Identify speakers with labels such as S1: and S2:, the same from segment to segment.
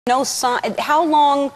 S1: No sign. How long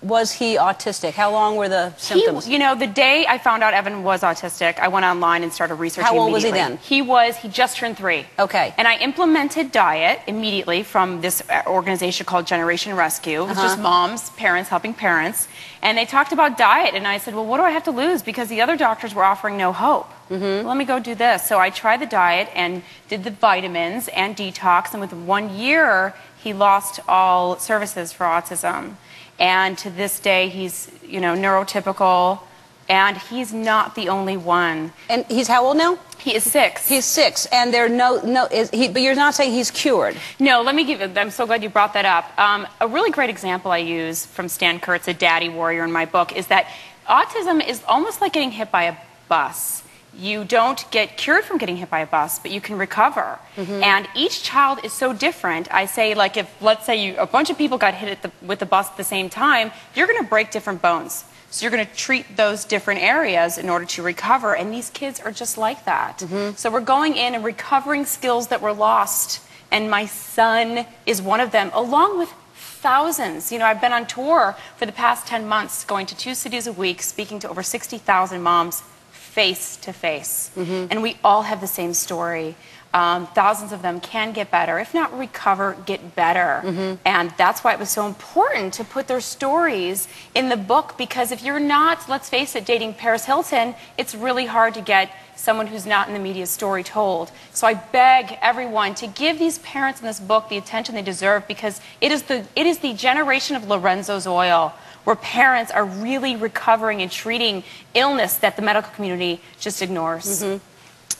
S1: was he autistic? How long were the symptoms?
S2: You know, the day I found out Evan was autistic, I went online and started researching immediately.
S1: How old was he then?
S2: He just turned 3.
S1: Okay.
S2: And I implemented diet immediately from this organization called Generation Rescue. It was just moms, parents helping parents. And they talked about diet, and I said, well, what do I have to lose? Because the other doctors were offering no hope. Well, let me go do this. So I tried the diet and did the vitamins and detox, and within 1 year, he lost all services for autism. And to this day, he's, you know, neurotypical, and he's not the only one.
S1: And he's how old now?
S2: He is 6.
S1: He's 6, and there but you're not saying he's cured.
S2: No, let me give you, I'm so glad you brought that up. A really great example I use from Stan Kurtz, a daddy warrior in my book, is that autism is almost like getting hit by a bus. You don't get cured from getting hit by a bus, but you can recover. And each child is so different. I say, like, if, let's say, a bunch of people got hit with the bus at the same time, you're going to break different bones. So you're going to treat those different areas in order to recover, and these kids are just like that. So we're going in and recovering skills that were lost, and my son is one of them, along with thousands. You know, I've been on tour for the past 10 months, going to 2 cities a week, speaking to over 60,000 moms face to face. And we all have the same story. Thousands of them can get better, if not recover, get better. And that's why it was so important to put their stories in the book, because if you're not, let's face it, dating Paris Hilton, it's really hard to get someone who's not in the media story told. So I beg everyone to give these parents in this book the attention they deserve, because it is the generation of Lorenzo's oil, where parents are really recovering and treating illness that the medical community just ignores.
S1: It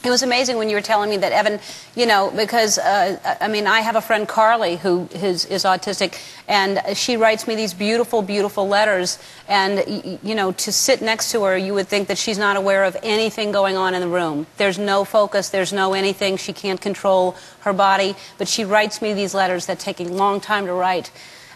S1: was amazing when you were telling me that Evan, you know, because, I mean, I have a friend, Carly, who is autistic, and she writes me these beautiful, beautiful letters, and, you know, to sit next to her, you would think that she's not aware of anything going on in the room. There's no focus, there's no anything, she can't control her body, but she writes me these letters that take a long time to write.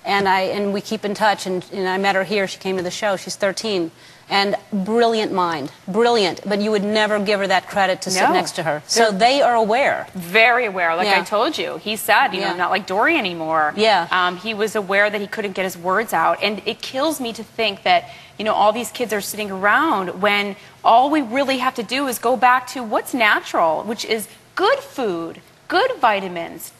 S1: And we keep in touch, and I met her here. She came to the show. She's 13. And brilliant mind. Brilliant. But you would never give her that credit to sit next to her. So they are aware.
S2: Very aware. Like I told you. He said, you know, not like Dory anymore. He was aware that he couldn't get his words out. And it kills me to think that, you know, all these kids are sitting around when all we really have to do is go back to what's natural, which is good food, good vitamins.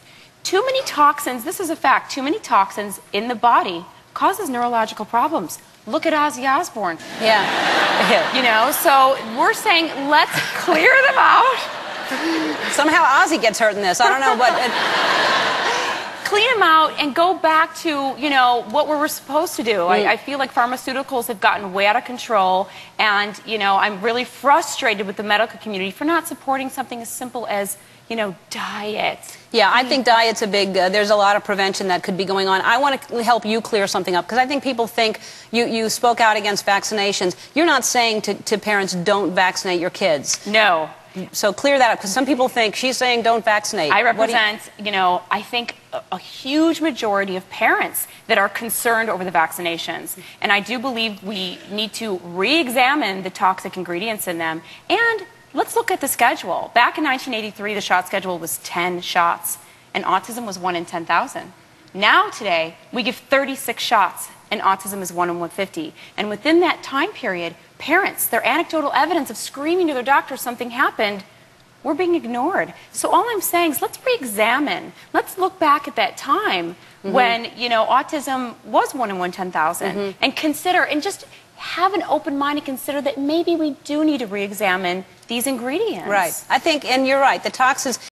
S2: Too many toxins, this is a fact, too many toxins in the body causes neurological problems. Look at Ozzy Osbourne. You know, so we're saying let's clear them out.
S1: Somehow Ozzy gets hurt in this. I don't know what.
S2: Clean them out and go back to, you know, what we were supposed to do. I feel like pharmaceuticals have gotten way out of control, and, you know, I'm really frustrated with the medical community for not supporting something as simple as, you know, diet.
S1: Yeah, I think diet's a big, there's a lot of prevention that could be going on. I want to help you clear something up, because I think people think you spoke out against vaccinations. You're not saying to parents, don't vaccinate your kids.
S2: No.
S1: So clear that up, because some people think she's saying don't vaccinate.
S2: I represent, you know, I think a huge majority of parents that are concerned over the vaccinations. And I do believe we need to re-examine the toxic ingredients in them. And let's look at the schedule. Back in 1983, the shot schedule was 10 shots, and autism was 1 in 10,000. Now, today, we give 36 shots, and autism is 1 in 150. And within that time period, parents, their anecdotal evidence of screaming to their doctor something happened, we're being ignored. So all I'm saying is let's re-examine. Let's look back at that time when, you know, autism was 1 in 10,000, and consider, and just have an open mind and consider that maybe we do need to re-examine these ingredients.
S1: Right. I think, and you're right, the toxins.